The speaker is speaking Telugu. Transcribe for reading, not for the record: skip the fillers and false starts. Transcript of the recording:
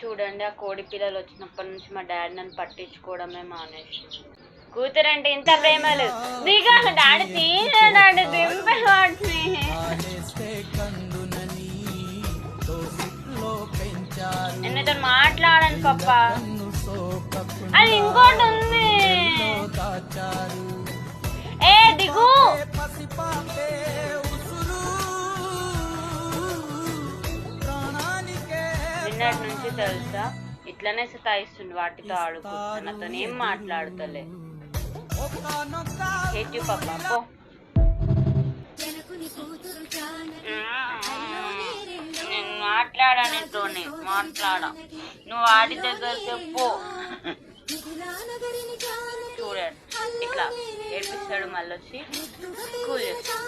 చూడండి, ఆ కోడి పిల్లలు వచ్చినప్పటి నుంచి మా డాడీ నన్ను పట్టించుకోవడమే మానేసి. కూతురంటే ఇంత ప్రేమలు దిగా డాడీ తీయడాడి దింపే వాటిని. నేనైతే మాట్లాడాను పప్ప, అది ఇంకోటి ఉంది. ఏ దిగు. నిన్నటి నుంచి తెలుసా ఇట్లనే సతాయిస్తుంది, వాటితో ఆడుకుంటా, నాతో ఏం మాట్లాడుతలే. హేట్ యు పప్పా పో. నేను మాట్లాడా, నీతోనే మాట్లాడా, నువ్వు వాడి దగ్గరికి పో. చూడండి ఇట్లా ఏడిపిస్తాడు, మళ్ళీ వచ్చి కూల్ చేస్తాడు.